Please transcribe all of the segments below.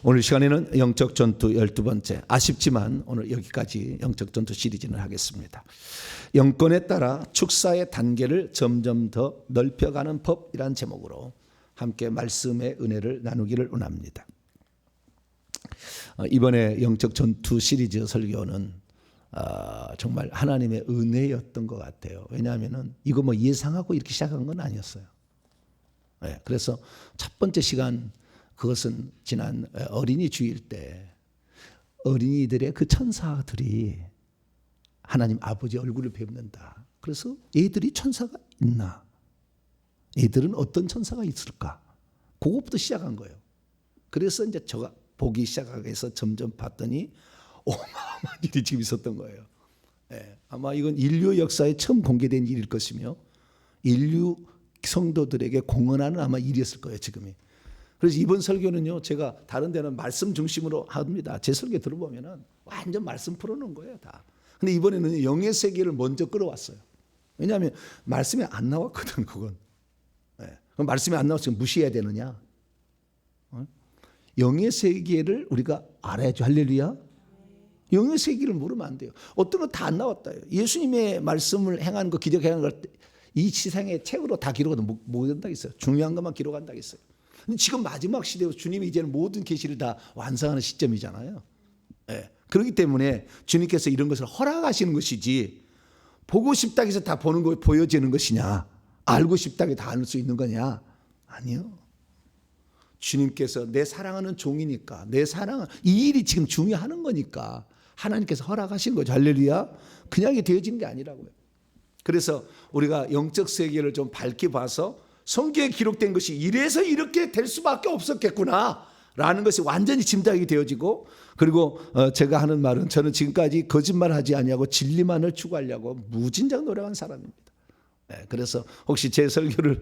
오늘 시간에는 영적 전투 12번째, 아쉽지만 오늘 여기까지 영적 전투 시리즈는 하겠습니다. 영권에 따라 축사의 단계를 점점 더 넓혀가는 법이란 제목으로 함께 말씀의 은혜를 나누기를 원합니다. 이번에 영적 전투 시리즈 설교는 정말 하나님의 은혜였던 것 같아요. 왜냐하면 이거 뭐 예상하고 이렇게 시작한 건 아니었어요. 그래서 첫 번째 시간, 그것은 지난 어린이 주일 때 어린이들의 그 천사들이 하나님 아버지 얼굴을 뵙는다. 그래서 애들이 천사가 있나? 애들은 어떤 천사가 있을까? 그것부터 시작한 거예요. 그래서 이제 제가 보기 시작하게 해서 점점 봤더니 어마어마한 일이 지금 있었던 거예요. 아마 이건 인류 역사에 처음 공개된 일일 것이며 인류 성도들에게 공헌하는 아마 일이었을 거예요, 지금이. 그래서 이번 설교는요, 제가 다른 데는 말씀 중심으로 합니다. 제 설교 들어보면은 완전 말씀 풀어놓은 거예요, 다. 근데 이번에는 영의 세계를 먼저 끌어왔어요. 왜냐하면 말씀이 안 나왔거든, 그건. 그럼 말씀이 안 나왔으면 무시해야 되느냐? 영의 세계를 우리가 알아야죠. 할렐루야. 영의 세계를 모르면 안 돼요. 어떤 건 다 안 나왔다. 예수님의 말씀을 행하는 거, 기적 행하는 걸 이 세상의 책으로 다 기록하면 못 한다고 했어요. 중요한 것만 기록한다고 했어요. 지금 마지막 시대에 주님이 이제는 모든 계시를 다 완성하는 시점이잖아요. 그렇기 때문에 주님께서 이런 것을 허락하시는 것이지, 보고 싶다고 해서 다 보는 거 보여지는 것이냐, 알고 싶다고 다 알 수 있는 거냐? 아니요. 주님께서 내 사랑하는 종이니까, 내 사랑은 이 일이 지금 중요한 거니까 하나님께서 허락하신 거죠. 할렐루야. 그냥 되어진 게 아니라고요. 그래서 우리가 영적 세계를 좀 밝게 봐서 성경에 기록된 것이 이래서 이렇게 될 수밖에 없었겠구나 라는 것이 완전히 짐작이 되어지고, 그리고 제가 하는 말은, 저는 지금까지 거짓말하지 아니하고 진리만을 추구하려고 무진장 노력한 사람입니다. 그래서 혹시 제 설교를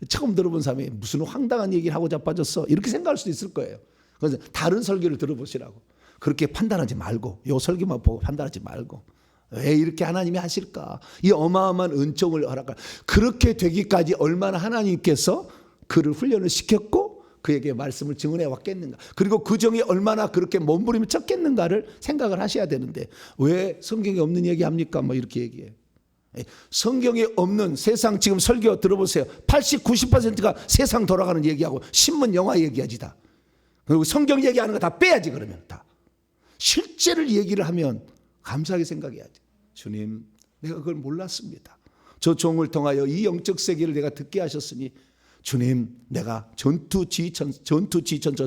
처음 들어본 사람이 무슨 황당한 얘기를 하고 자빠졌어 이렇게 생각할 수도 있을 거예요. 그래서 다른 설교를 들어보시라고. 그렇게 판단하지 말고, 요 설교만 보고 판단하지 말고, 왜 이렇게 하나님이 하실까? 이 어마어마한 은총을 허락할, 그렇게 되기까지 얼마나 하나님께서 그를 훈련을 시켰고 그에게 말씀을 증언해 왔겠는가, 그리고 그 정이 얼마나 그렇게 몸부림을 쳤겠는가를 생각을 하셔야 되는데, 왜 성경에 없는 얘기합니까? 뭐 이렇게 얘기해요. 성경에 없는 세상, 지금 설교 들어보세요. 80, 90%가 세상 돌아가는 얘기하고 신문, 영화 얘기하지 다. 그리고 성경 얘기하는 거 다 빼야지. 그러면 다 실제를 얘기를 하면 감사하게 생각해야지. 주님, 내가 그걸 몰랐습니다. 저 종을 통하여 이 영적 세계를 내가 듣게 하셨으니 주님, 내가 전투 지휘천사,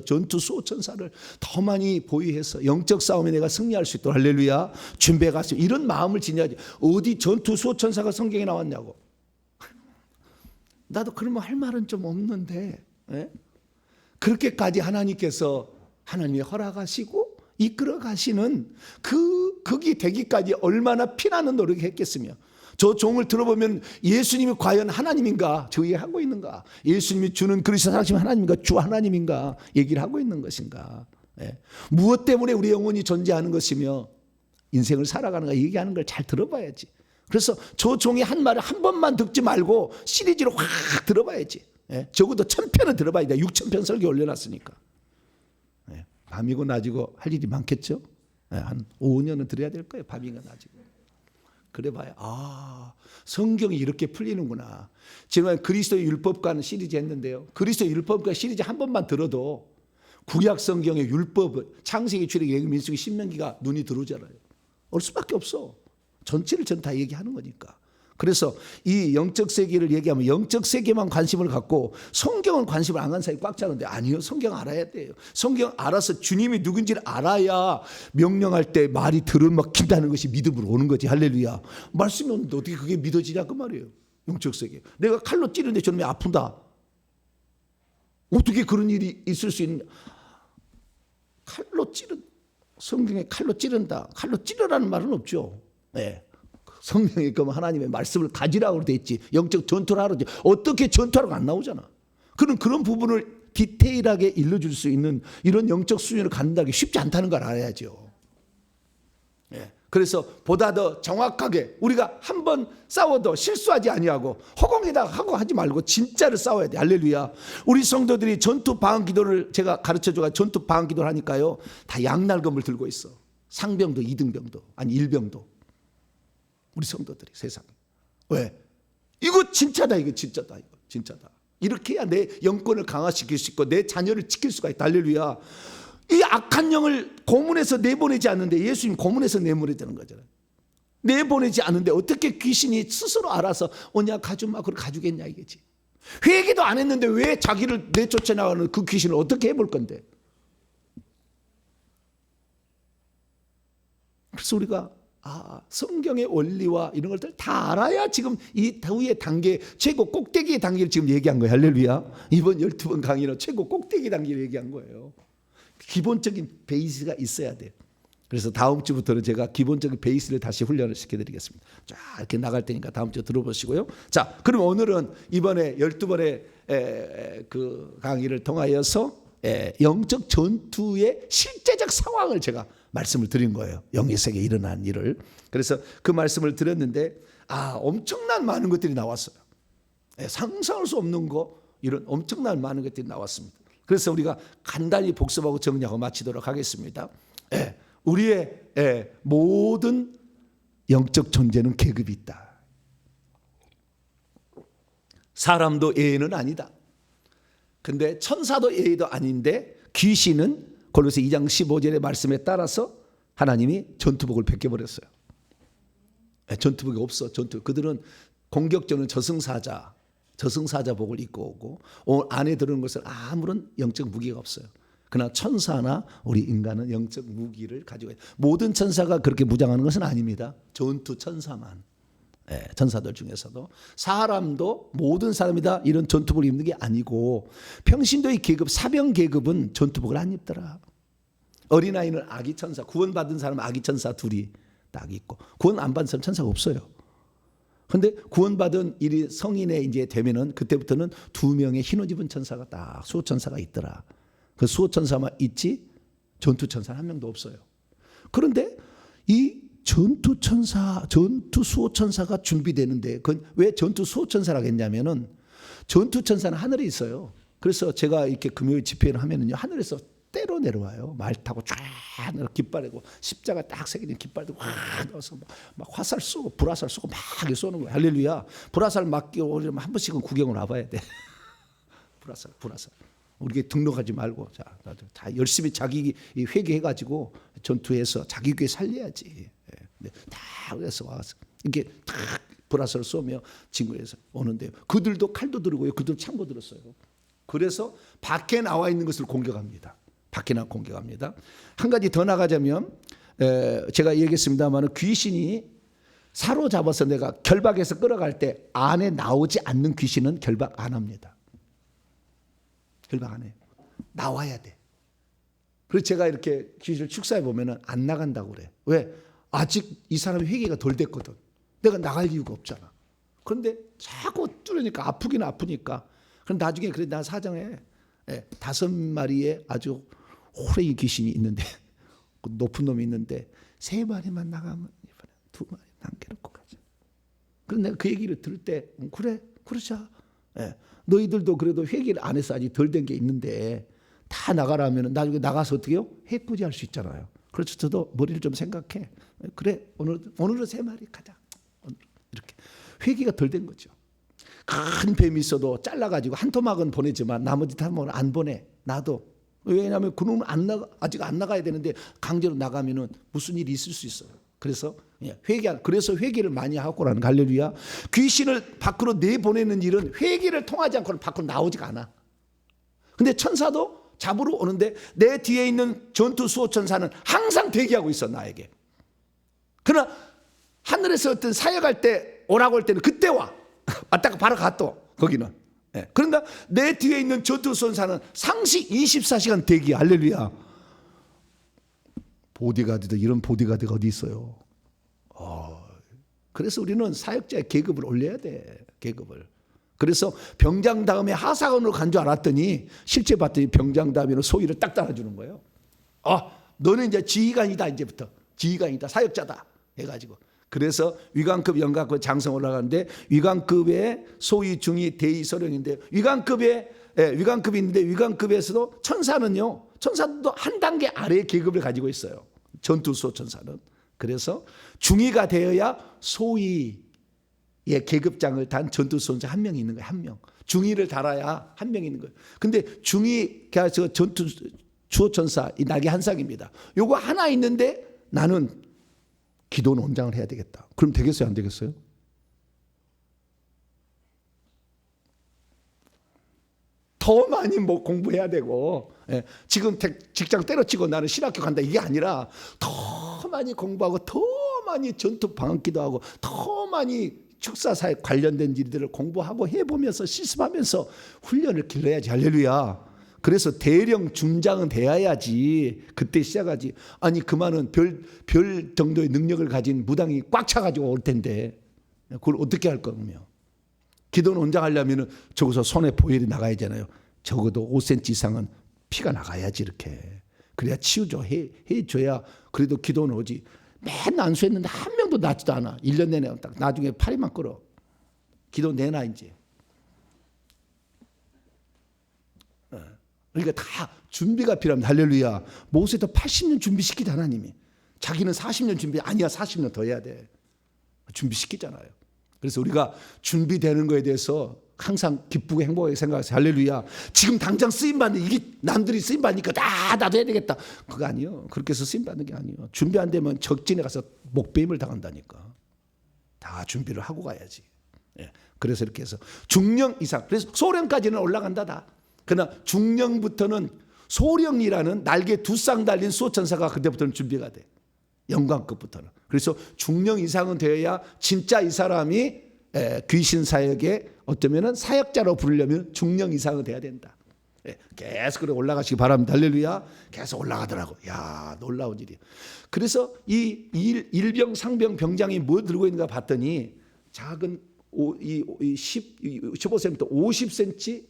전투 수호천사를 더 많이 보유해서 영적 싸움에 내가 승리할 수 있도록, 할렐루야, 준비해 갔습니다. 이런 마음을 지녀야지. 어디 전투 수호천사가 성경에 나왔냐고. 나도 그러면 할 말은 좀 없는데, 그렇게까지 하나님께서 하나님이 허락하시고 이끌어 가시는 그게 되기까지 얼마나 피나는 노력을 했겠으며, 저 종을 들어보면 예수님이 과연 하나님인가 저 얘기하고 있는가, 예수님이 주는 그리스도 살아계신 하나님인가, 주 하나님인가 얘기를 하고 있는 것인가, 무엇 때문에 우리 영혼이 존재하는 것이며 인생을 살아가는가 얘기하는 걸 잘 들어봐야지. 그래서 저 종이 한 말을 한 번만 듣지 말고 시리즈로 확 들어봐야지. 적어도 1000편은 들어봐야 돼. 6000편 설교 올려놨으니까. 밤이고 낮이고 할 일이 많겠죠. 한 5년은 들어야 될 거예요. 밤이고 낮이고. 그래봐야 성경이 이렇게 풀리는구나. 지금 그리스도의 율법과는 시리즈 했는데요, 그리스도의 율법과 시리즈 한 번만 들어도 구약 성경의 율법, 창세기, 출애굽기, 레위기, 민수기, 신명기가 눈이 들어오잖아요. 올 수밖에 없어. 전체를 전 다 얘기하는 거니까. 그래서 이 영적 세계를 얘기하면 영적 세계만 관심을 갖고 성경은 관심을 안 가는 사람이 꽉 차는데, 아니요, 성경 알아야 돼요. 성경 알아서 주님이 누군지를 알아야 명령할 때 말이 들어먹힌다는 것이 믿음으로 오는 거지. 할렐루야. 말씀이 오는데 어떻게 그게 믿어지냐 그 말이에요. 영적 세계. 내가 칼로 찌르는데 저놈이 아프다. 어떻게 그런 일이 있을 수 있느냐. 성경에 칼로 찌른다, 칼로 찌르라는 말은 없죠. 성경에 그러면 하나님의 말씀을 가지라고 돼 있지, 영적 전투를 하러, 어떻게 전투하러 안 나오잖아. 그런 부분을 디테일하게 일러줄 수 있는 이런 영적 수준을 갖는다는 게 쉽지 않다는 걸 알아야죠. 그래서 보다 더 정확하게 우리가 한번 싸워도 실수하지 아니하고 허공에다가 하고 하지 말고 진짜로 싸워야 돼. 할렐루야. 우리 성도들이 전투 방어 기도를 제가 가르쳐줘가 전투 방어 기도를 하니까요, 다 양날검을 들고 있어. 상병도 이등병도 아니 일병도. 우리 성도들이 세상에. 왜? 이거 진짜다. 이거 진짜다. 이거 진짜다. 이렇게 해야 내 영권을 강화시킬 수 있고 내 자녀를 지킬 수가 있다. 할렐루야. 이 악한 영을 고문해서 내보내지 않는데 예수님 고문해서 내보내자는 거잖아요. 내보내지 않는데 어떻게 귀신이 스스로 알아서 오냐 가주마 그걸 가주겠냐 이게지. 회개도 안 했는데 왜 자기를 내쫓아 나가는 그 귀신을 어떻게 해볼 건데. 그래서 우리가 성경의 원리와 이런 것들 다 알아야 지금 이 후의 단계 최고 꼭대기의 단계를 지금 얘기한 거예요. 할렐루야. 이번 12번 강의는 최고 꼭대기 단계를 얘기한 거예요. 기본적인 베이스가 있어야 돼요. 그래서 다음 주부터는 제가 기본적인 베이스를 다시 훈련을 시켜드리겠습니다. 쫙 이렇게 나갈 테니까 다음 주 들어보시고요. 자, 그럼 오늘은 이번에 12번의 그 강의를 통하여서 영적 전투의 실제적 상황을 제가 말씀을 드린 거예요. 영의 세계에 일어난 일을. 그래서 그 말씀을 드렸는데 엄청난 많은 것들이 나왔어요. 상상할 수 없는 거 이런 엄청난 많은 것들이 나왔습니다. 그래서 우리가 간단히 복습하고 정리하고 마치도록 하겠습니다. 우리의 모든 영적 존재는 계급이 있다. 사람도 예외는 아니다. 근데 천사도 예외도 아닌데 귀신은 골로새 2장 15절의 말씀에 따라서 하나님이 전투복을 벗겨버렸어요. 전투복이 없어. 그들은 공격적인 저승사자복을 입고 오고 안에 들어오는 것은 아무런 영적 무기가 없어요. 그러나 천사나 우리 인간은 영적 무기를 가지고 있어요. 모든 천사가 그렇게 무장하는 것은 아닙니다. 전투 천사만. 천사들 중에서도 사람도 모든 사람이 다 이런 전투복을 입는 게 아니고 평신도의 계급 사병 계급은 전투복을 안 입더라. 어린아이는 아기 천사, 구원받은 사람은 아기 천사 둘이 딱 있고 구원 안 받은 사람 천사가 없어요. 그런데 구원받은 일이 성인에 이제 되면은 그때부터는 2명의 흰옷 입은 천사가 딱 수호천사가 있더라. 그 수호천사만 있지 전투 천사는 한 명도 없어요. 그런데 이 전투 수호천사가 준비되는데 그건 왜 전투 수호천사라고 했냐면은 전투 천사는 하늘에 있어요. 그래서 제가 이렇게 금요일 집회를 하면은요 하늘에서 때로 내려와요. 말 타고 쫙 깃발이고 십자가 딱 새겨진 깃발도 확 넣어서 막 화살 쏘고 불화살 쏘고 막 이렇게 쏘는 거예요. 할렐루야. 불화살 맞기 오려면 한 번씩은 구경을 와봐야 돼. 불화살. 우리가 등록하지 말고 자 열심히 자기 회개해가지고 전투에서 자기 교회 살려야지. 다 그래서 와서 이렇게 딱 불화살을 쏘며 진구에서 오는데요. 그들도 칼도 들고요. 그들 창고 들었어요. 그래서 밖에 나와 있는 것을 공격합니다. 한 가지 더 나가자면 제가 얘기했습니다만 귀신이 사로잡아서 내가 결박해서 끌어갈 때 안에 나오지 않는 귀신은 결박 안 합니다. 결박 안 해요. 나와야 돼. 그래서 제가 이렇게 귀신을 축사해 보면은 안 나간다고 그래. 왜? 아직 이 사람이 회개가 덜 됐거든. 내가 나갈 이유가 없잖아. 그런데 자꾸 뚫으니까 아프긴 아프니까. 그럼 나중에 그래 나 사정해. 5마리의 아주 호랭이 귀신이 있는데 높은 놈이 있는데 3마리만 나가면 이번에 2마리 남겨놓고 가자. 그럼 내가 그 얘기를 들을 때 그래 그러자. 너희들도 그래도 회개를 안 해서 아직 덜 된 게 있는데 다 나가라면 나중에 나가서 어떻게 해요? 해꾸지할 수 있잖아요. 그렇죠. 저도 머리를 좀 생각해. 그래 오늘은 3마리 가자. 이렇게 회개가 덜 된 거죠. 큰 뱀이 있어도 잘라가지고 한 토막은 보내지만 나머지 토막은 안 보내. 나도. 왜냐하면 그놈은 아직 안 나가야 되는데 강제로 나가면은 무슨 일이 있을 수 있어요. 그래서 그래서 회개를 많이 하고라는 거. 할렐루야. 귀신을 밖으로 내보내는 일은 회개를 통하지 않고는 밖으로 나오지가 않아. 근데 천사도 잡으러 오는데 내 뒤에 있는 전투 수호천사는 항상 대기하고 있어 나에게. 그러나 하늘에서 어떤 사역할 때 오라고 할 때는 그때 와. 왔다가 바로 가 또 거기는. 그런가 내 뒤에 있는 전투 수호천사는 상시 24시간 대기. 할렐루야. 보디가드도 이런 보디가드가 어디 있어요. 그래서 우리는 사역자의 계급을 올려야 돼. 계급을. 그래서 병장 다음에 하사관으로 간 줄 알았더니 실제 봤더니 병장 다음에는 소위를 딱 따라주는 거예요. 너는 이제 지휘관이다. 이제부터 지휘관이다. 사역자다. 해가지고 그래서 위관급, 영관급, 장성 올라가는데 위관급의 소위, 중위, 대위, 소령인데 위관급이 있는데 위관급에서도 천사는요. 천사도 한 단계 아래의 계급을 가지고 있어요. 전투 수호 천사는. 그래서 중위가 되어야 소위의 계급장을 단 전투 수호 천사 한 명이 있는 거예요. 한 명. 중위를 달아야 한 명이 있는 거예요. 근데 중위가 저 전투 수호 천사 이 날개 한 쌍입니다. 요거 하나 있는데 나는 기도 논장을 해야 되겠다. 그럼 되겠어요? 안 되겠어요? 더 많이 뭐 공부해야 되고, 지금 직장 때려치고 나는 신학교 간다 이게 아니라 더 많이 공부하고 더 많이 전투 방언기도 하고 더 많이 축사사에 관련된 일들을 공부하고 해보면서 실습하면서 훈련을 길러야지. 할렐루야. 그래서 대령 중장은 돼야지. 그때 시작하지. 아니 그만은 별 정도의 능력을 가진 무당이 꽉 차가지고 올 텐데 그걸 어떻게 할 거며. 기도는 원장하려면 저기서 손에 보혈이 나가야 되잖아요. 적어도 5cm 이상은 피가 나가야지 이렇게. 그래야 치유죠. 해줘야 그래도 기도는 오지. 맨날 안수했는데 한 명도 낫지도 않아. 1년 내내 딱 나중에 팔이만 끌어. 기도 내놔 이제. 그러니까 다 준비가 필요합니다. 할렐루야. 모세도 80년 준비시키지 하나님이. 자기는 40년 준비 아니야. 40년 더 해야 돼. 준비시키잖아요. 그래서 우리가 준비되는 거에 대해서 항상 기쁘고 행복하게 생각하세요. 할렐루야. 지금 당장 쓰임받는 이게 남들이 쓰임받으니까 나도 해야 되겠다. 그거 아니요. 그렇게 해서 쓰임받는 게 아니에요. 준비 안 되면 적진에 가서 목배임을 당한다니까. 다 준비를 하고 가야지. 그래서 이렇게 해서 중령 이상. 그래서 소령까지는 올라간다 다. 그러나 중령부터는 소령이라는 날개 두 쌍 달린 수호천사가 그때부터는 준비가 돼. 영광급부터는. 그래서 중령 이상은 되어야 진짜 이 사람이 귀신 사역에 어쩌면은 사역자로 부르려면 중령 이상은 돼야 된다. 계속 그래 올라가시기 바랍니다. 할렐루야. 계속 올라가더라고. 야, 놀라운 일이야. 그래서 이 일병, 상병, 병장이 뭐 들고 있는가 봤더니 작은 15cm부터 50cm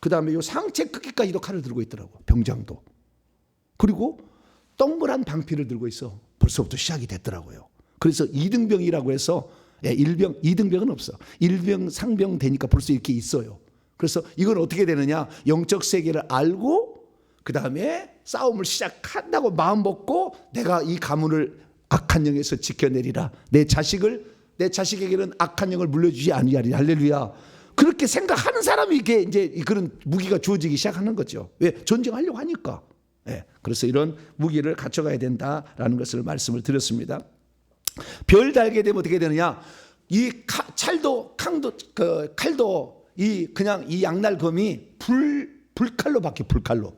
그 다음에 요 상체 크기까지도 칼을 들고 있더라고. 병장도. 그리고 동그란 방피를 들고 있어. 벌써부터 시작이 됐더라고요. 그래서 2등병이라고 해서 1병, 2등병은 없어. 1병, 상병 되니까 벌써 이렇게 있어요. 그래서 이건 어떻게 되느냐. 영적 세계를 알고 그 다음에 싸움을 시작한다고 마음 먹고 내가 이 가문을 악한 영에서 지켜내리라. 내 자식에게는 악한 영을 물려주지 아니하리라. 할렐루야. 그렇게 생각하는 사람이 이게 이제 그런 무기가 주어지기 시작하는 거죠. 왜? 전쟁하려고 하니까. 그래서 이런 무기를 갖춰가야 된다라는 것을 말씀을 드렸습니다. 별 달게 되면 어떻게 되느냐? 이 칼도 그냥 이 양날검이 불칼로 바뀌어. 불칼로.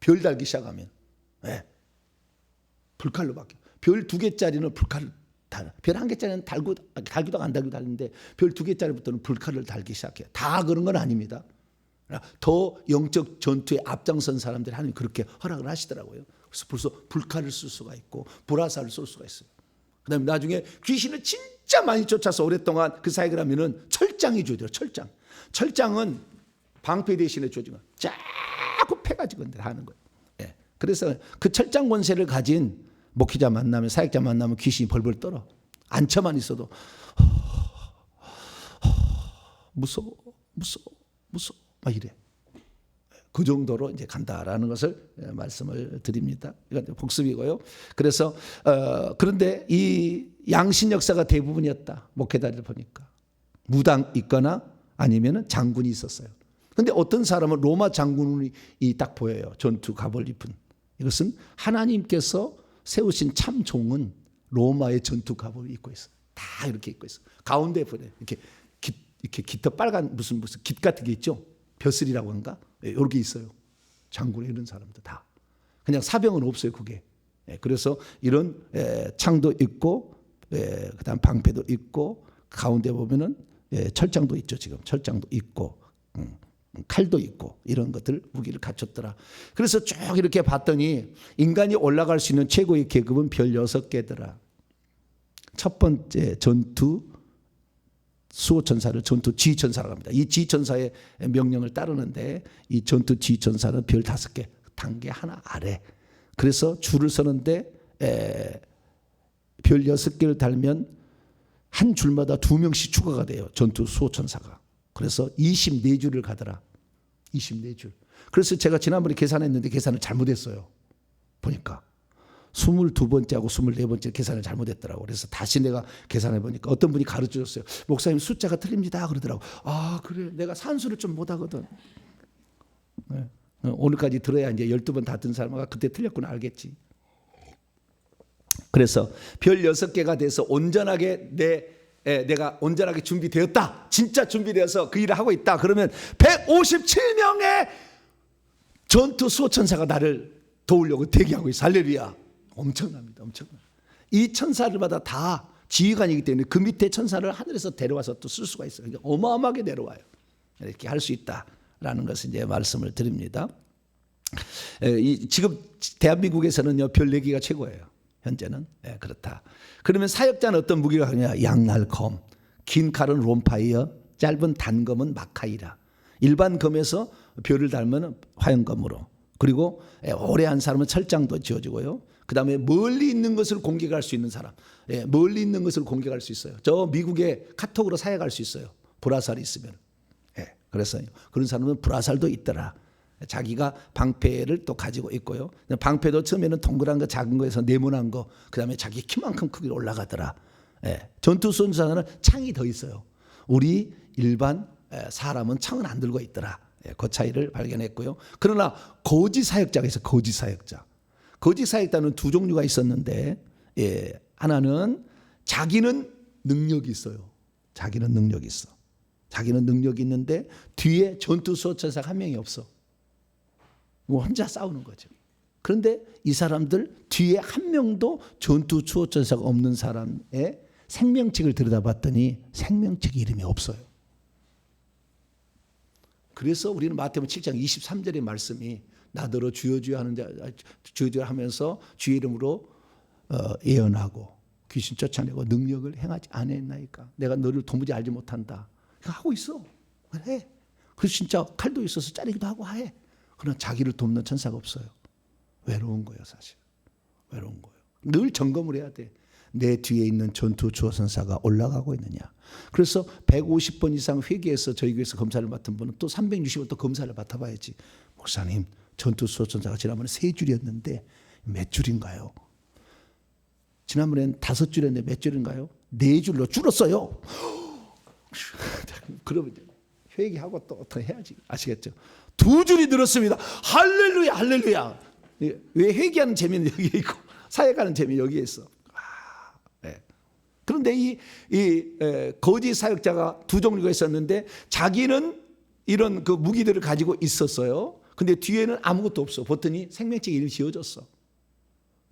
별 달기 시작하면. 불칼로 바뀌어. 별 2개짜리는 불칼을 달. 별 1개짜리는 달기도 안 달기도 하는데 별 2개짜리부터는 불칼을 달기 시작해요. 다 그런 건 아닙니다. 더 영적 전투에 앞장선 사람들이 하나님 그렇게 허락을 하시더라고요. 그래서 벌써 불칼을 쓸 수가 있고 불화살을 쏠 수가 있어요. 그 다음에 나중에 귀신을 진짜 많이 쫓아서 오랫동안 그 사역을 하면은 철장이 줘야 철장. 철장은 방패 대신에 줘지만 자꾸 패가지고 하는 거예요. 그래서 그 철장 권세를 가진 목회자 만나면 사역자 만나면 귀신이 벌벌 떨어. 앉혀만 있어도 무서워 막 이래. 그 정도로 이제 간다라는 것을 말씀을 드립니다. 이건 복습이고요. 그래서 그런데 이 양신 역사가 대부분이었다. 목회자를 보니까 무당 있거나 아니면은 장군이 있었어요. 그런데 어떤 사람은 로마 장군이 딱 보여요. 전투 갑을 입은. 이것은 하나님께서 세우신 참 종은 로마의 전투 갑을 입고 있어. 다 이렇게 입고 있어. 가운데 보내 이렇게 깃터 빨간 무슨 깃 같은 게 있죠. 벼슬이라고 한가? 이렇게 있어요. 장군의 이런 사람들 다. 그냥 사병은 없어요. 그게. 그래서 이런 창도 있고 그다음 방패도 있고 가운데 보면은 철장도 있죠. 지금 철장도 있고 칼도 있고 이런 것들 무기를 갖췄더라. 그래서 쭉 이렇게 봤더니 인간이 올라갈 수 있는 최고의 계급은 별 6개더라. 첫 번째 전투 수호천사를 전투 지휘천사라고 합니다. 이 지휘천사의 명령을 따르는데 이 전투 지휘천사는 별 5개 단계 하나 아래. 그래서 줄을 서는데 별 6개를 달면 한 줄마다 2명씩 추가가 돼요. 전투 수호천사가. 그래서 24줄을 가더라. 24줄. 그래서 제가 지난번에 계산했는데 계산을 잘못했어요. 보니까 22번째하고 24번째 계산을 잘못했더라고. 그래서 다시 내가 계산해 보니까 어떤 분이 가르쳐 줬어요. 목사님 숫자가 틀립니다 그러더라고. 아 그래, 내가 산수를 좀 못하거든. 네. 오늘까지 들어야 이제 12번 다 든 사람은 그때 틀렸구나 알겠지. 그래서 별 6개가 돼서 온전하게 내가 온전하게 준비되었다. 진짜 준비되어서 그 일을 하고 있다. 그러면 157명의 전투 수호천사가 나를 도우려고 대기하고 있어. 할렐루야. 엄청납니다. 엄청납니다. 이 천사들마다 다 지휘관이기 때문에 그 밑에 천사를 하늘에서 데려와서 또 쓸 수가 있어요. 그러니까 어마어마하게 내려와요. 이렇게 할 수 있다라는 것을 이제 말씀을 드립니다. 지금 대한민국에서는요 별 4개가 최고예요. 현재는 그렇다. 그러면 사역자는 어떤 무기가 하냐? 양날검, 긴 칼은 롬파이어, 짧은 단검은 마카이라. 일반 검에서 별을 달면 화염검으로. 그리고 오래 한 사람은 철장도 지어주고요. 그 다음에 멀리 있는 것을 공격할 수 있는 사람, 멀리 있는 것을 공격할 수 있어요. 저 미국에 카톡으로 사역할 수 있어요. 불화살이 있으면. 그래서 그런 사람은 불화살도 있더라. 자기가 방패를 또 가지고 있고요. 방패도 처음에는 동그란 거, 작은 거에서 네모난 거, 그 다음에 자기 키만큼 크게 올라가더라. 전투 수호천사는 창이 더 있어요. 우리 일반 사람은 창은 안 들고 있더라. 그 차이를 발견했고요. 그러나 거짓 사역자가 있어요. 거짓 사역자. 거짓 사역자는 두 종류가 있었는데, 하나는 자기는 능력이 있어요. 자기는 능력이 있어. 자기는 능력이 있는데 뒤에 전투 수호천사가 한 명이 없어. 뭐 혼자 싸우는 거죠. 그런데 이 사람들 뒤에 한 명도 전투 수호천사가 없는 사람의 생명책을 들여다봤더니 생명책 이름이 없어요. 그래서 우리는 마태복음 7장 23절의 말씀이 나더러 주여 주여 하는 자, 주여 주여 하면서 주의 이름으로 예언하고 귀신 쫓아내고 능력을 행하지 않았나이까. 내가 너를 도무지 알지 못한다. 하고 있어. 해. 그래서 진짜 칼도 있어서 자르기도 하고 해. 그러나 자기를 돕는 천사가 없어요. 외로운 거예요, 사실. 외로운 거예요. 늘 점검을 해야 돼. 내 뒤에 있는 전투 수호천사가 올라가고 있느냐. 그래서 150번 이상 회개해서 저희 교회에서 검사를 맡은 분은 또 360번 또 검사를 맡아봐야지. 목사님, 전투 수호천사가 지난번에 3줄이었는데 몇 줄인가요? 지난번엔 5줄이었는데 몇 줄인가요? 4줄로 줄었어요. 그러면 회개하고 또 어떻게 해야지. 아시겠죠? 2줄이 늘었습니다. 할렐루야, 할렐루야. 왜 회개하는 재미는 여기에 있고 사역하는 재미 여기에 있어. 그런데 이 거짓 사역자가 두 종류가 있었는데 자기는 이런 그 무기들을 가지고 있었어요. 근데 뒤에는 아무것도 없어. 봤더니 생명책 이름이 지어졌어.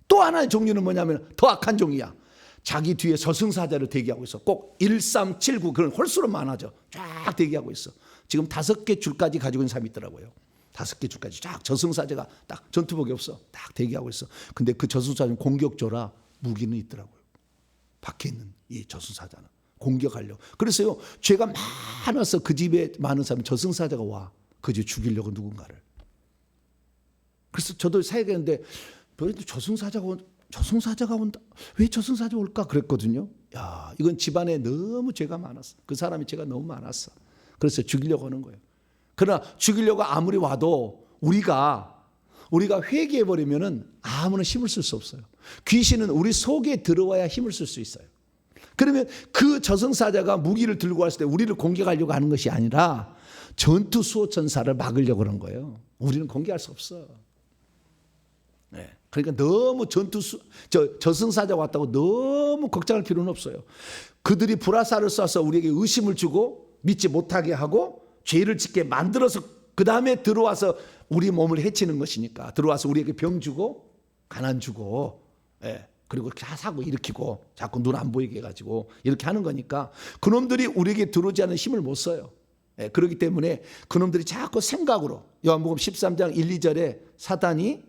또 하나의 종류는 뭐냐면 더 악한 종이야. 자기 뒤에 저승사자를 대기하고 있어. 꼭 1379 그런 홀수로 많아져. 쫙 대기하고 있어. 지금 5개 줄까지 가지고 있는 사람이 있더라고요. 5개 줄까지 쫙 저승사자가 딱 전투복이 없어. 딱 대기하고 있어. 근데 그 저승사자는 공격조라 무기는 있더라고요. 밖에 있는 이 저승사자는 공격하려고. 그래서요, 죄가 많아서 그 집에 많은 사람은 저승사자가 와. 그 집 죽이려고 누군가를. 그래서 저도 사역했는데 저승사자가 온다. 왜 저승사자 올까 그랬거든요. 야, 이건 집안에 너무 죄가 많았어. 그 사람이 죄가 너무 많았어. 그래서 죽이려고 하는 거예요. 그러나 죽이려고 아무리 와도 우리가 회개해 버리면은 아무나 힘을 쓸 수 없어요. 귀신은 우리 속에 들어와야 힘을 쓸 수 있어요. 그러면 그 저승사자가 무기를 들고 왔을 때 우리를 공격하려고 하는 것이 아니라 전투 수호천사를 막으려고 하는 거예요. 우리는 공격할 수 없어. 그러니까 너무 저승사자가 왔다고 너무 걱정할 필요는 없어요. 그들이 불화살을 쏴서 우리에게 의심을 주고 믿지 못하게 하고 죄를 짓게 만들어서 그 다음에 들어와서 우리 몸을 해치는 것이니까. 들어와서 우리에게 병 주고 가난 주고 그리고 사고 일으키고 자꾸 눈 안 보이게 해가지고 이렇게 하는 거니까 그놈들이 우리에게 들어오지 않는 힘을 못 써요. 그렇기 때문에 그놈들이 자꾸 생각으로 요한복음 13장 1, 2절에 사단이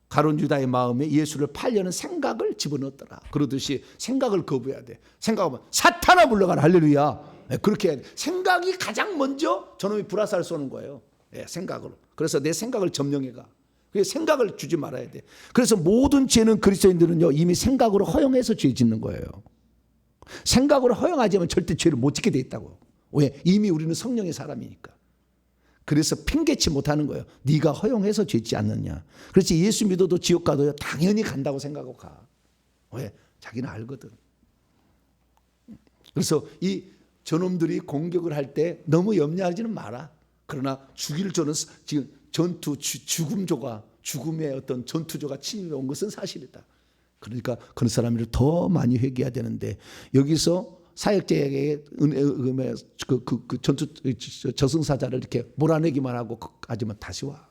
가룟 유다의 마음에 예수를 팔려는 생각을 집어넣었더라. 그러듯이 생각을 거부해야 돼. 생각하면 사탄아 물러가라. 할렐루야. 그렇게 해야 돼. 생각이 가장 먼저 저놈이 불화살 쏘는 거예요. 생각으로. 그래서 내 생각을 점령해가. 그래서 생각을 주지 말아야 돼. 그래서 모든 죄는 그리스도인들은요 이미 생각으로 허용해서 죄 짓는 거예요. 생각으로 허용하지 않으면 절대 죄를 못 짓게 돼 있다고. 왜? 이미 우리는 성령의 사람이니까. 그래서 핑계치 못하는 거예요. 네가 허용해서 죄 짓지 않느냐. 그렇지 예수 믿어도 지옥 가도 당연히 간다고 생각하고 가. 왜? 자기는 알거든. 그래서 이 저놈들이 공격을 할 때 너무 염려하지는 마라. 그러나 죽일 조는 지금 전투 죽음조가 죽음의 어떤 전투조가 침입해 온 것은 사실이다. 그러니까 그런 사람을 더 많이 회개해야 되는데 여기서 사역자에게 그 전투 저승사자를 이렇게 몰아내기만 하고 하지만 다시 와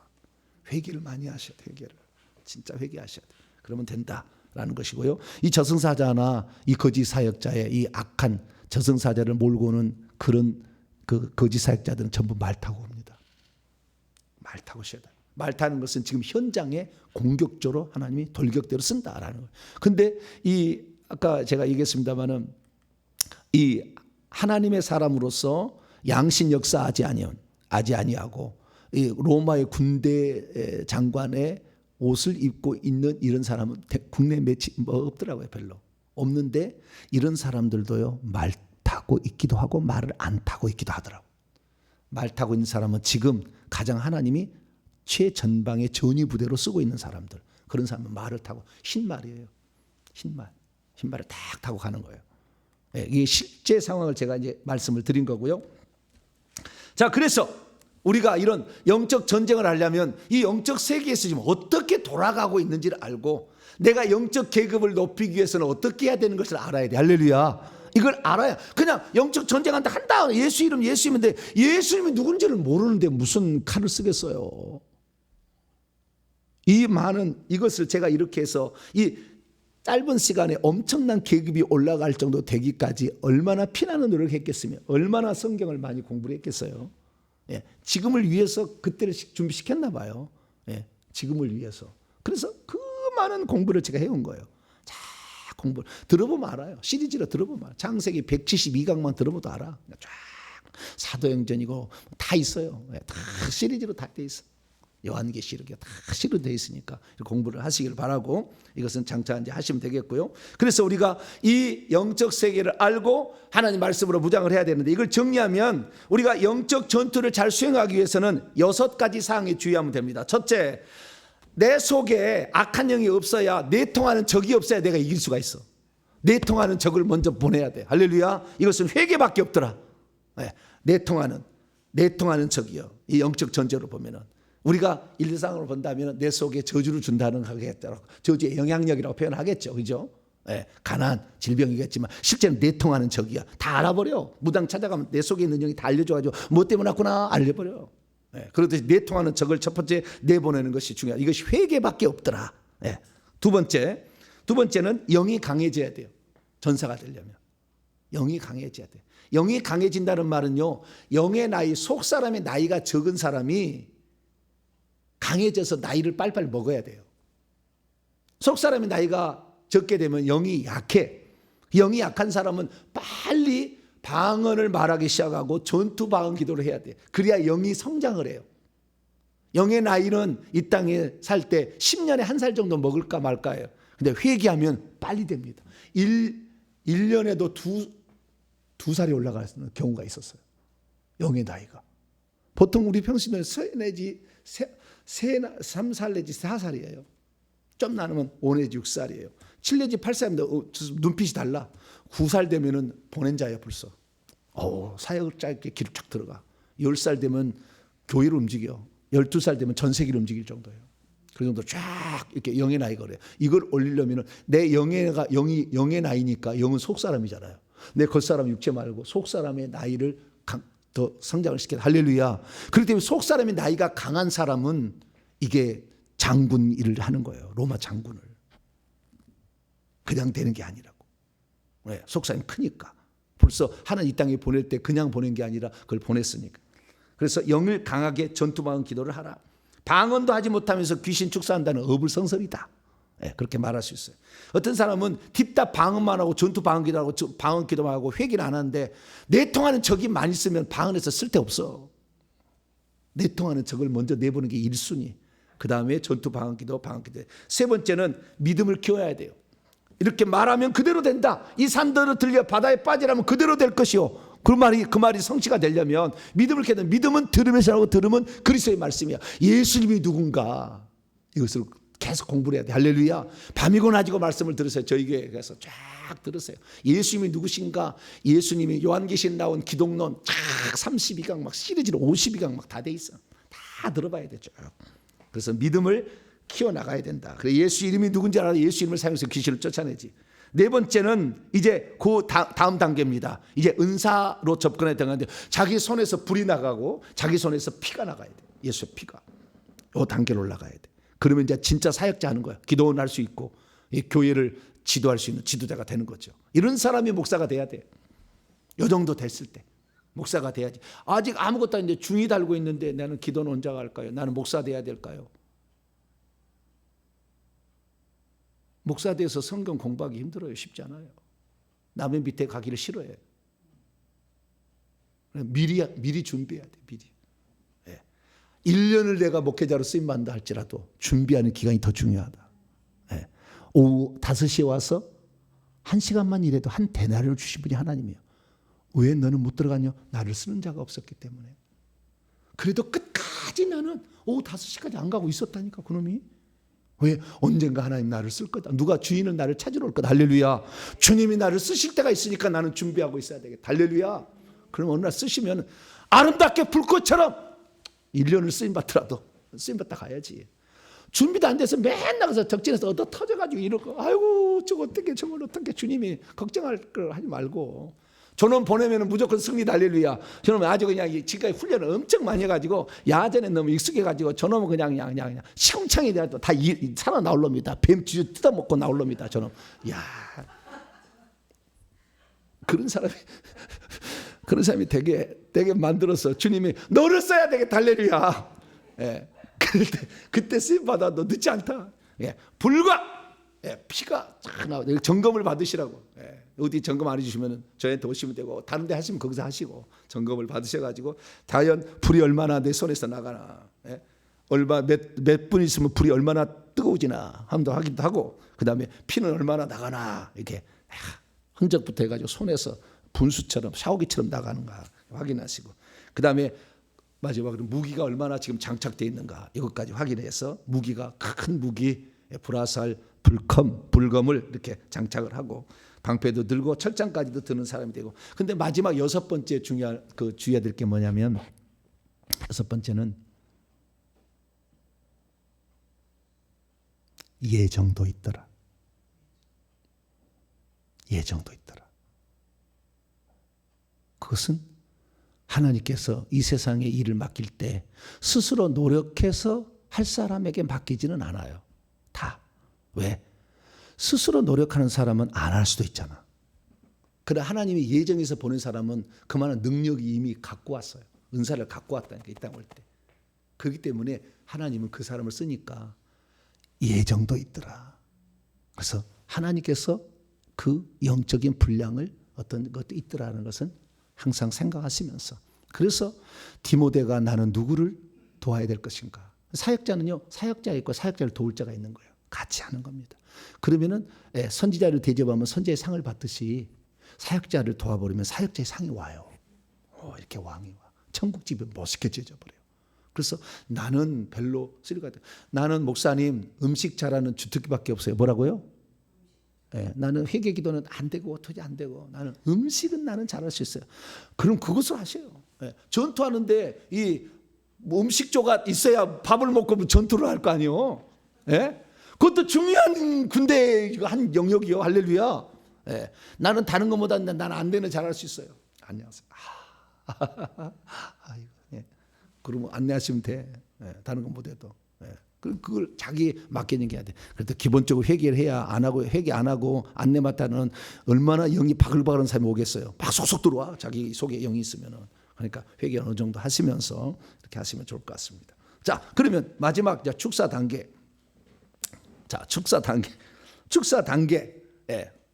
회개를 많이 하셔야 돼. 회개를 진짜 회개하셔야 돼. 그러면 된다라는 것이고요. 이 저승사자나 이 거짓 사역자의 이 악한 저승사자를 몰고 오는 그런 그 거짓 사역자들은 전부 말 타고 옵니다. 말 타고 오셔야 돼. 말 타는 것은 지금 현장에 공격적으로 하나님이 돌격대로 쓴다라는 거예요. 근데 이 아까 제가 얘기했습니다마는 이 하나님의 사람으로서 양신 역사하지 아니하고 이 로마의 군대 장관의 옷을 입고 있는 이런 사람은 국내에 뭐 없더라고요. 별로 없는데 이런 사람들도요 말 타고 있기도 하고 말을 안 타고 있기도 하더라고요. 말 타고 있는 사람은 지금 가장 하나님이 최전방의 전위부대로 쓰고 있는 사람들, 그런 사람은 말을 타고 흰말이에요. 흰말을 딱 타고 가는 거예요. 네, 이게 실제 상황을 제가 이제 말씀을 드린 거고요. 자, 그래서 우리가 이런 영적 전쟁을 하려면 이 영적 세계에서 지금 어떻게 돌아가고 있는지를 알고 내가 영적 계급을 높이기 위해서는 어떻게 해야 되는 것을 알아야 돼. 할렐루야. 이걸 알아야 그냥 영적 전쟁한다 예수 이름인데 예수님이 누군지를 모르는데 무슨 칼을 쓰겠어요. 이 많은 이것을 제가 이렇게 해서 이 짧은 시간에 엄청난 계급이 올라갈 정도 되기까지 얼마나 피나는 노력을 했겠으며 얼마나 성경을 많이 공부를 했겠어요. 예, 지금을 위해서 그때를 준비시켰나 봐요. 예, 지금을 위해서. 그래서 그 많은 공부를 제가 해온 거예요. 자, 공부 들어보면 알아요. 시리즈로 들어보면 알아요. 창세기 172강만 들어봐도 알아. 쫙 사도행전이고 다 있어요. 예, 다 시리즈로 다 돼 있어. 요한계시 이렇게 다 시로 돼 있으니까 공부를 하시길 바라고 이것은 장차 이제 하시면 되겠고요. 그래서 우리가 이 영적 세계를 알고 하나님 말씀으로 무장을 해야 되는데 이걸 정리하면 우리가 영적 전투를 잘 수행하기 위해서는 6가지 사항에 주의하면 됩니다. 첫째, 내 속에 악한 영이 없어야 내통하는 적이 없어야 내가 이길 수가 있어. 내통하는 적을 먼저 보내야 돼. 할렐루야. 이것은 회개밖에 없더라. 네, 내통하는 적이요. 이 영적 전쟁으로 보면은 우리가 일상으로 본다면 내 속에 저주를 준다는 하겠더라고. 저주의 영향력이라고 표현하겠죠. 그죠? 예, 가난, 질병이겠지만 실제는 내통하는 적이야. 다 알아버려. 무당 찾아가면 내 속에 있는 영이 다 알려줘가지고 뭐 때문에 왔구나 알려버려. 예, 그렇듯이 내통하는 적을 첫 번째 내보내는 것이 중요하다. 이것이 회개밖에 없더라. 예. 두 번째는 영이 강해져야 돼요. 전사가 되려면. 영이 강해져야 돼요. 영이 강해진다는 말은요. 영의 나이, 속 사람의 나이가 적은 사람이 강해져서 나이를 빨리빨리 먹어야 돼요. 속 사람의 나이가 적게 되면 영이 약해. 영이 약한 사람은 빨리 방언을 말하기 시작하고 전투 방언 기도를 해야 돼. 그래야 영이 성장을 해요. 영의 나이는 이 땅에 살 때 10년에 1살 정도 먹을까 말까예요. 근데 회개하면 빨리 됩니다. 1년에도 두 살이 올라가는 경우가 있었어요. 영의 나이가. 보통 우리 평신도에 3살 내지 4살이에요. 좀 나누면 5 내지 6살이에요. 7 내지 8살인데 눈빛이 달라. 9살 되면은 보낸 자예요 벌써. 사역을 짧게 길을 쫙 들어가. 10살 되면 교회를 움직여. 12살 되면 전 세계를 움직일 정도예요. 그 정도 쫙 이렇게 영의 나이가 그래요. 이걸 올리려면 내 영의 나이니까 영은 속 사람이잖아요. 내 겉사람 육체 말고 속 사람의 나이를 더 성장을 시켜야 돼. 할렐루야. 그렇기 때문에 속 사람의 나이가 강한 사람은 이게 장군 일을 하는 거예요. 로마 장군을. 그냥 되는 게 아니라고. 왜? 속 사람이 크니까. 벌써 하나님 이 땅에 보낼 때 그냥 보낸 게 아니라 그걸 보냈으니까. 그래서 영을 강하게 전투방언 기도를 하라. 방언도 하지 못하면서 귀신 축사한다는 어불성설이다. 네, 그렇게 말할 수 있어요. 어떤 사람은 딥다 방언만 하고 전투 방언 기도하고 방언 기도만 하고 회개를 안 하는데 내통하는 적이 많이 있으면 방언에서 쓸데없어. 내통하는 적을 먼저 내보는 게 1순위. 그 다음에 전투 방언기도 방언기도. 세 번째는 믿음을 키워야 돼요. 이렇게 말하면 그대로 된다. 이 산들을 들려 바다에 빠지라면 그대로 될 것이요. 그 말이 성취가 되려면 믿음을 키워야 돼. 믿음은 들으면서 하고 들으면 그리스도의 말씀이야. 예수님이 누군가 이것을 계속 공부를 해야 돼. 할렐루야. 밤이고 낮이고 말씀을 들으세요. 저희 교회에 가서 쫙 들으세요. 예수님이 누구신가? 예수님이 요한계시에 나온 기독론 쫙 32강 막 시리즈로 52강 막 다 돼 있어. 다 들어봐야 되죠. 그래서 믿음을 키워나가야 된다. 그래 예수 이름이 누군지 알아 예수 이름을 사용해서 귀신을 쫓아내지. 네 번째는 이제 그 다음 단계입니다. 이제 은사로 접근해야 되는데 자기 손에서 불이 나가고 자기 손에서 피가 나가야 돼. 예수의 피가. 이 단계로 올라가야 돼. 그러면 이제 진짜 사역자 하는 거야. 기도원 할 수 있고 이 교회를 지도할 수 있는 지도자가 되는 거죠. 이런 사람이 목사가 돼야 돼. 이 정도 됐을 때 목사가 돼야지. 아직 아무것도 아닌데 중이 달고 있는데 나는 기도는 언제 할까요? 나는 목사 돼야 될까요? 목사 돼서 성경 공부하기 힘들어요. 쉽지 않아요. 남의 밑에 가기를 싫어해. 미리 준비해야 돼. 미리. 1년을 내가 목회자로 쓰임받는다 할지라도 준비하는 기간이 더 중요하다. 오후 5시에 와서 1시간만 일해도 한 데나리를 주신 분이 하나님이에요. 왜 너는 못 들어가냐? 나를 쓰는 자가 없었기 때문에. 그래도 끝까지 나는 오후 5시까지 안 가고 있었다니까 그놈이. 왜? 언젠가 하나님 나를 쓸 거다. 누가 주인은 나를 찾으러 올 거다. 할렐루야. 주님이 나를 쓰실 때가 있으니까 나는 준비하고 있어야 되겠다. 할렐루야. 그럼 어느 날 쓰시면 아름답게 불꽃처럼 1년을 쓰임받더라도 쓰임받다 가야지. 준비도 안 돼서 맨날 가서 적진에서 얻어 터져가지고 이러고 아이고 저걸 어떻게 주님이 걱정할 걸 하지 말고 저놈 보내면 무조건 승리다. 할렐루야. 저놈은 아주 그냥 지금까지 훈련을 엄청 많이 해가지고 야전에 너무 익숙해가지고 저놈은 그냥 시궁창에 대해서 다 살아나올 놈이다. 뱀 쥐 뜯어먹고 나올 놈이다. 저놈. 야 그런 사람이 되게 만들어서 주님이 너를 써야 되겠다. 할렐루야. 그때 쓰임 받아도 늦지 않다. 불과 피가 쫙 나와. 점검을 받으시라고. 어디 점검 안 해주시면 저한테 오시면 되고 다른 데 하시면 거기서 하시고 점검을 받으셔가지고 과연 불이 얼마나 내 손에서 나가나 얼마 몇 분 있으면 불이 얼마나 뜨거워지나 한번 확인도 하고 그 다음에 피는 얼마나 나가나 이렇게 흔적부터 해가지고 손에서 분수처럼 샤워기처럼 나가는가 확인하시고 그 다음에 마지막으로 무기가 얼마나 지금 장착되어 있는가 이것까지 확인해서 무기가 큰 무기 불화살 불검을 이렇게 장착을 하고 방패도 들고 철장까지도 드는 사람이 되고. 근데 마지막 6번째 주의해야 될 게 뭐냐면 6번째는 예정도 있더라. 예정도 있더라. 그것은 하나님께서 이 세상에 일을 맡길 때 스스로 노력해서 할 사람에게 맡기지는 않아요. 다. 왜? 스스로 노력하는 사람은 안 할 수도 있잖아. 그래 하나님이 예정해서 보낸 사람은 그만한 능력이 이미 갖고 왔어요. 은사를 갖고 왔다니까 이 땅 올 때. 그렇기 때문에 하나님은 그 사람을 쓰니까 예정도 있더라. 그래서 하나님께서 그 영적인 분량을 어떤 것도 있더라는 것은 항상 생각하시면서 그래서 디모데가 나는 누구를 도와야 될 것인가. 사역자는요. 사역자가 있고 사역자를 도울 자가 있는 거예요. 같이 하는 겁니다. 그러면은 선지자를 대접하면 선지자의 상을 받듯이 사역자를 도와버리면 사역자의 상이 와요. 이렇게 왕이 와. 천국집에 멋있게 지어져버려요. 그래서 나는 별로 쓰리가 돼. 나는 목사님 음식 잘하는 주특기밖에 없어요. 뭐라고요? 나는 회개기도는 안 되고 도저히 안 되고 나는 음식은 나는 잘할 수 있어요. 그럼 그것을 하세요. 전투하는데 이 음식조가 있어야 밥을 먹고 전투를 할 거 아니에요. 그것도 중요한 군대 한 영역이요. 할렐루야. 나는 다른 것보다 나는 안 되는 잘할 수 있어요. 안녕하세요. 그러면 안내하시면 돼. 다른 건 못해도. 그걸 자기 맡기는 게 해야 돼. 그래도 기본적으로 회개를 해야 안 하고 회개 안 하고 안내 맡다는 얼마나 영이 바글바글한 사람이 오겠어요. 막 쏙쏙 들어와. 자기 속에 영이 있으면은. 그러니까 회개 어느 정도 하시면서 이렇게 하시면 좋을 것 같습니다. 자, 그러면 마지막 축사 단계. 자, 축사 단계.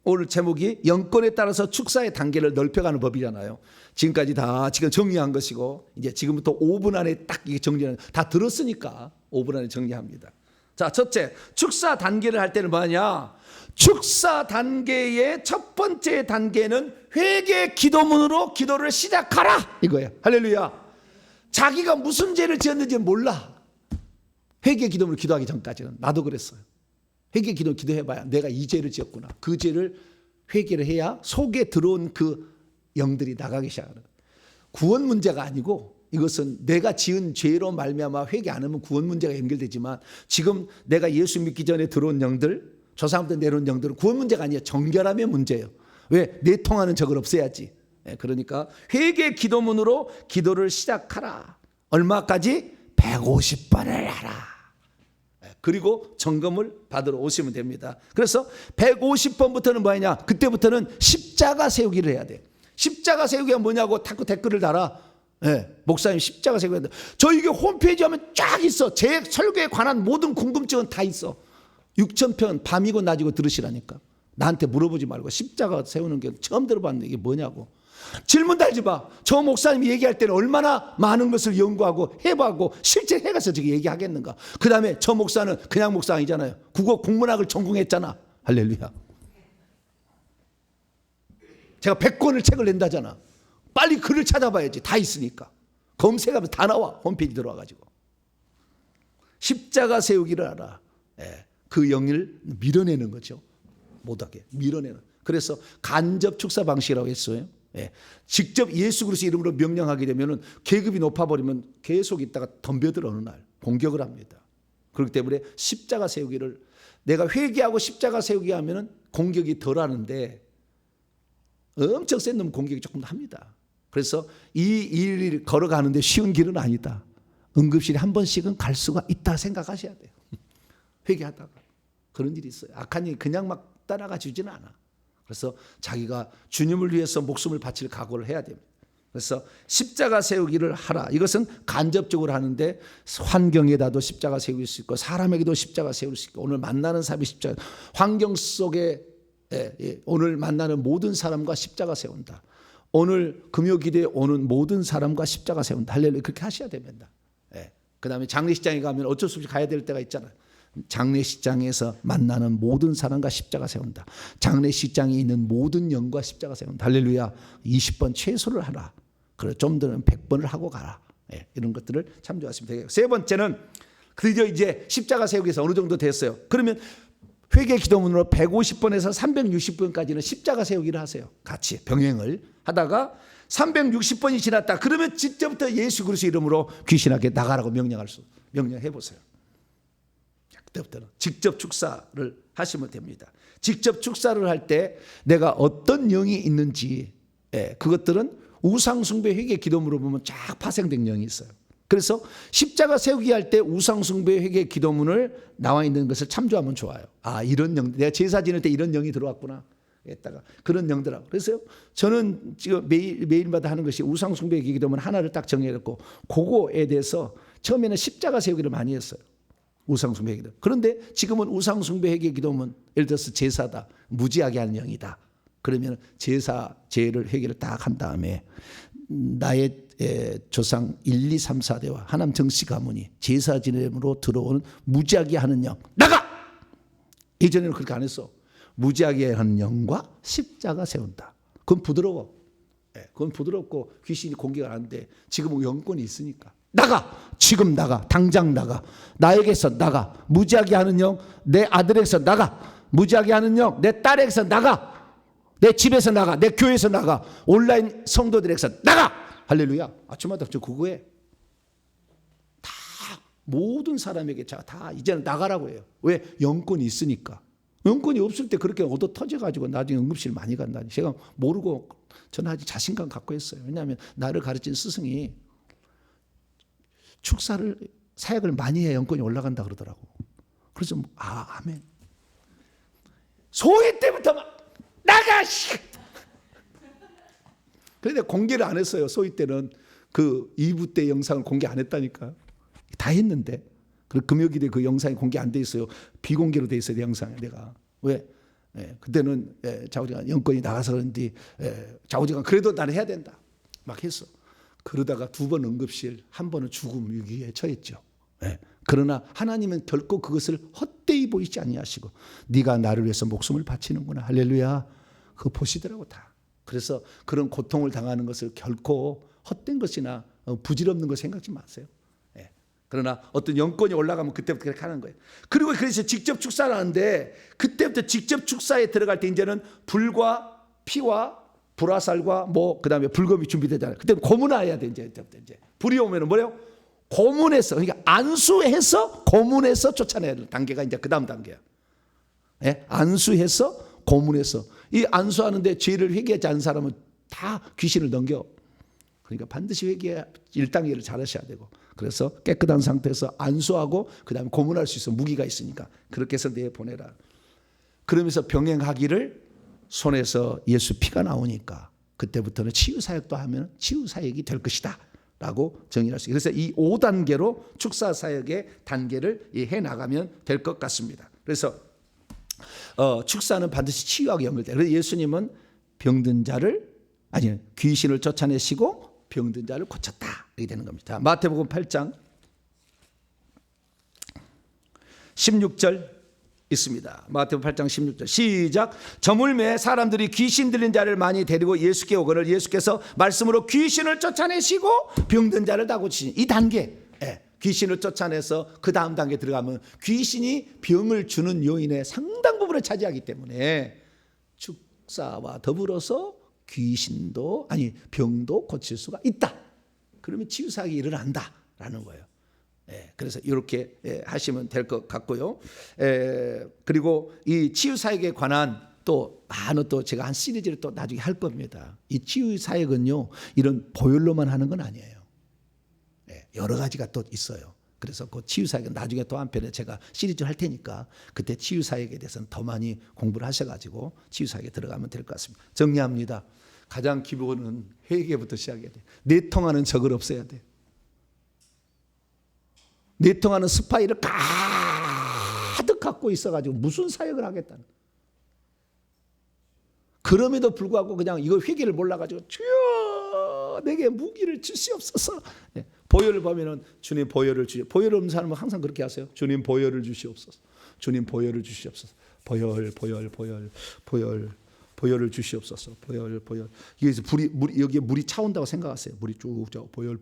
오늘 제목이 영권에 따라서 축사의 단계를 넓혀가는 법이잖아요. 지금까지 다 지금 정리한 것이고 이제 지금부터 5분 안에 딱 이게 정리하는 다 들었으니까 5분 안에 정리합니다. 자, 첫째, 축사 단계를 할 때는 뭐냐? 축사 단계의 첫 번째 단계는 회개 기도문으로 기도를 시작하라 이거예요. 할렐루야. 자기가 무슨 죄를 지었는지 몰라. 회개 기도문을 기도하기 전까지는. 나도 그랬어요. 회개 기도 기도해봐야 내가 이 죄를 지었구나. 그 죄를 회개를 해야 속에 들어온 그 영들이 나가기 시작하는. 구원 문제가 아니고 이것은 내가 지은 죄로 말미암아 회개 안 하면 구원 문제가 연결되지만 지금 내가 예수 믿기 전에 들어온 영들, 조상부터 내려온 영들은 구원 문제가 아니에요. 정결함의 문제예요. 왜? 내통하는 적을 없애야지. 그러니까 회개 기도문으로 기도를 시작하라. 얼마까지? 150번을 하라. 그리고 점검을 받으러 오시면 됩니다. 그래서 150번부터는 뭐냐? 그때부터는 십자가 세우기를 해야 돼. 십자가 세우기가 뭐냐고 자꾸 댓글을 달아. 목사님 십자가 세우기 한다. 저 이게 홈페이지 하면 쫙 있어. 제 설교에 관한 모든 궁금증은 다 있어. 6,000편 밤이고 낮이고 들으시라니까. 나한테 물어보지 말고 십자가 세우는 게 처음 들어봤는데 이게 뭐냐고. 질문 달지 마. 저 목사님이 얘기할 때는 얼마나 많은 것을 연구하고 해보고 실제 해가서 저기 얘기하겠는가. 그 다음에 저 목사는 그냥 목사 아니잖아요. 국어 국문학을 전공했잖아. 할렐루야. 제가 100권을 책을 낸다잖아. 빨리 글을 찾아봐야지. 다 있으니까. 검색하면 다 나와. 홈페이지 들어와가지고. 십자가 세우기를 하라. 그 영을 밀어내는 거죠. 못하게 밀어내는. 그래서 간접 축사 방식이라고 했어요. 직접 예수 그리스도 이름으로 명령하게 되면은 계급이 높아버리면 계속 있다가 덤벼들 어느 날 공격을 합니다. 그렇기 때문에 십자가 세우기를 내가 회개하고 십자가 세우기 하면은 공격이 덜하는데 엄청 센 놈 공격이 조금 합니다. 그래서 이 일을 걸어가는데 쉬운 길은 아니다. 응급실에 한 번씩은 갈 수가 있다 생각하셔야 돼요. 회개하다가 그런 일이 있어요. 악한 일 그냥 막 따라가 주지는 않아. 그래서 자기가 주님을 위해서 목숨을 바칠 각오를 해야 됩니다. 그래서 십자가 세우기를 하라. 이것은 간접적으로 하는데 환경에다도 십자가 세울 수 있고 사람에게도 십자가 세울 수 있고 오늘 만나는 사람이 십자가 환경 속에 오늘 만나는 모든 사람과 십자가 세운다. 오늘 금요기도에 오는 모든 사람과 십자가 세운다. 할렐루야. 그렇게 하셔야 됩니다. 그 다음에 장례식장에 가면 어쩔 수 없이 가야 될 때가 있잖아요. 장례식장에서 만나는 모든 사람과 십자가 세운다. 장례식장에 있는 모든 영과 십자가 세운다. 할렐루야. 20번 최소를 하라. 그래 좀 더는 100번을 하고 가라. 이런 것들을 참조하시면 되겠고. 세 번째는 드디어 이제 십자가 세우기에서 어느 정도 됐어요. 그러면 회개 기도문으로 150번에서 360번까지는 십자가 세우기를 하세요. 같이 병행을 하다가 360번이 지났다. 그러면 진짜부터 예수 그리스도 이름으로 귀신에게 나가라고 명령해 보세요. 그때부터는 직접 축사를 하시면 됩니다. 직접 축사를 할 때 내가 어떤 영이 있는지 그것들은 우상숭배 회개 기도문으로 보면 쫙 파생된 영이 있어요. 그래서 십자가 세우기 할 때 우상숭배 회개 기도문을 나와 있는 것을 참조하면 좋아요. 아 이런 영 내가 제사 지낼 때 이런 영이 들어왔구나 했다가 그런 영들하고. 그래서 저는 지금 매일마다 하는 것이 우상숭배 회개 기도문 하나를 딱 정해놓고 그거에 대해서 처음에는 십자가 세우기를 많이 했어요. 우상숭배 회개 기도. 그런데 지금은 우상숭배 회개 기도문 예를 들어서 제사다. 무지하게 하는 영이다. 그러면 제사 제를 회개를 딱 한 다음에 나의 조상 1, 2, 3, 4대와 하나님 정씨 가문이 제사 지냄으로 들어오는 무지하게 하는 영 나가! 예전에는 그렇게 안 했어. 무지하게 하는 영과 십자가 세운다. 그건 부드러워. 그건 부드럽고 귀신이 공격을 하는데 지금은 영권이 있으니까 나가! 지금 나가! 당장 나가! 나에게서 나가! 무지하게 하는 영 내 아들에게서 나가! 무지하게 하는 영 내 딸에게서 나가! 내 집에서 나가! 내 교회에서 나가! 온라인 성도들에게서 나가! 할렐루야. 아침마다 저 그거에 다 모든 사람에게 다 이제는 나가라고 해요. 왜? 영권이 있으니까. 영권이 없을 때 그렇게 얻어 터져가지고 나중에 응급실 많이 간다니. 제가 모르고 저는 아주 자신감 갖고 했어요. 왜냐하면 나를 가르친 스승이 축사를 사역을 많이 해야 영권이 올라간다 그러더라고. 그래서 아멘. 소위 때부터 막 나가! 그런데 공개를 안 했어요. 소위 때는 그 2부 때 영상을 공개 안 했다니까. 다 했는데. 그리고 금요일에 그 영상이 공개 안 돼 있어요. 비공개로 돼 있어요. 영상에 내가. 왜? 그때는 좌우지간 영권이 나가서 그런지 좌우지간 그래도 나는 해야 된다 막 했어. 그러다가 2번 응급실, 한 번은 죽음 위기에 처했죠. 그러나 하나님은 결코 그것을 헛되이 보이지 아니하시고 네가 나를 위해서 목숨을 바치는구나, 할렐루야, 그거 보시더라고 다. 그래서 그런 고통을 당하는 것을 결코 헛된 것이나 부질없는 거 생각지 마세요. 그러나 어떤 영권이 올라가면 그때부터 그렇게 하는 거예요. 그리고 그래서 직접 축사를 하는데 그때부터 직접 축사에 들어갈 때 이제는 불과 피와 불화살과 그다음에 불검이 준비되잖아요. 그때 고문해야 돼. 이제 불이 오면은 뭐래요? 고문해서, 그러니까 안수해서 고문해서 쫓아내야 될 단계가 이제 그다음 단계야. 안수해서 고문해서. 이 안수하는데 죄를 회개하지 않은 사람은 다 귀신을 넘겨. 그러니까 반드시 회개 1단계를 잘 하셔야 되고, 그래서 깨끗한 상태에서 안수하고 그다음에 고문할 수 있어. 무기가 있으니까 그렇게 해서 내보내라. 그러면서 병행하기를 손에서 예수 피가 나오니까 그때부터는 치유사역도 하면 치유사역이 될 것이다 라고 정의할 수 있어요. 그래서 이 5단계로 축사사역의 단계를 해나가면 될 것 같습니다. 그래서 축사는 반드시 치유하고 연결돼요. 그래서 예수님은 귀신을 쫓아내시고 병든 자를 고쳤다 이렇게 되는 겁니다. 마태복음 8장 16절 있습니다. 마태복음 8장 16절 시작. 저물매 사람들이 귀신 들린 자를 많이 데리고 예수께 오거늘 예수께서 말씀으로 귀신을 쫓아내시고 병든 자를 다 고치시니, 이 단계, 귀신을 쫓아내서 그 다음 단계 들어가면 귀신이 병을 주는 요인의 상당 부분을 차지하기 때문에 축사와 더불어서 병도 고칠 수가 있다. 그러면 치유사역이 일어난다라는 거예요. 그래서 이렇게 하시면 될 것 같고요. 그리고 이 치유사역에 관한 또 제가 한 시리즈를 또 나중에 할 겁니다. 이 치유사역은요, 이런 보혈로만 하는 건 아니에요. 여러 가지가 또 있어요. 그래서 그 치유사역은 나중에 또 한편에 제가 시리즈 할 테니까 그때 치유사역에 대해서는 더 많이 공부를 하셔가지고 치유사역에 들어가면 될 것 같습니다. 정리합니다. 가장 기본은 회개부터 시작해야 돼. 내통하는 적을 없애야 돼. 내통하는 스파이를 가득 갖고 있어가지고 무슨 사역을 하겠다는. 그럼에도 불구하고 그냥 이거 회개를 몰라가지고 주여 내게 무기를 주시옵소서. 보혈을 보면은 주님 보혈을 주시. 보혈 없는 사람은 항상 그렇게 하세요. 주님 보혈을 주시옵소서. 주님 보혈을 주시옵소서. 보혈을 주시옵소서. 보혈. 여기서 여기에 물이 차온다고 생각하세요. 물이 쭉 보혈.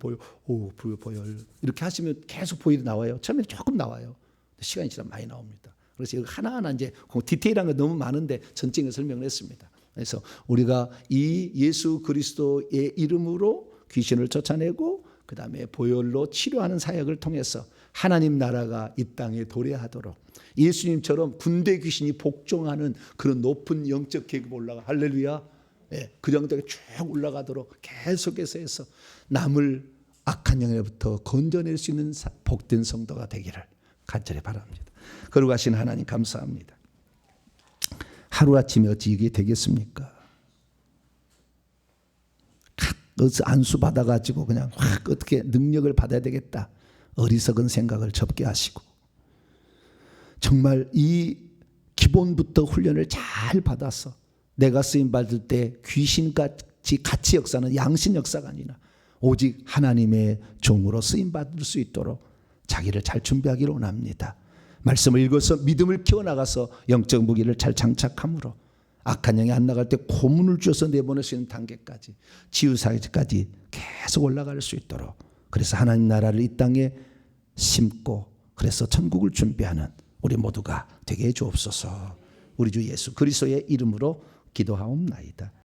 이렇게 하시면 계속 보혈이 나와요. 처음에는 조금 나와요. 시간이 지나면 많이 나옵니다. 그래서 하나하나 이제 디테일한 거 너무 많은데 전쟁을 설명을 했습니다. 그래서 우리가 이 예수 그리스도의 이름으로 귀신을 쫓아내고 그다음에 보혈로 치료하는 사역을 통해서 하나님 나라가 이 땅에 도래하도록 예수님처럼 군대 귀신이 복종하는 그런 높은 영적 계급 올라가, 할렐루야. 그 정도에 쭉 올라가도록 계속해서 해서 남을 악한 영에부터 건져낼 수 있는 복된 성도가 되기를 간절히 바랍니다. 거룩하신 하나님 감사합니다. 하루아침에 어찌 이게 되겠습니까? 어디서 안수 받아가지고 그냥 확 어떻게 능력을 받아야 되겠다, 어리석은 생각을 접게 하시고 정말 이 기본부터 훈련을 잘 받아서 내가 쓰임 받을 때 귀신같이 같이 역사는 양신 역사가 아니라 오직 하나님의 종으로 쓰임 받을 수 있도록 자기를 잘 준비하기를 원합니다. 말씀을 읽어서 믿음을 키워나가서 영적 무기를 잘 장착함으로 악한 영이 안 나갈 때 고문을 주어서 내보낼 수 있는 단계까지, 치유사역까지 계속 올라갈 수 있도록, 그래서 하나님 나라를 이 땅에 심고 그래서 천국을 준비하는 우리 모두가 되게 해 주옵소서. 우리 주 예수 그리스도의 이름으로 기도하옵나이다.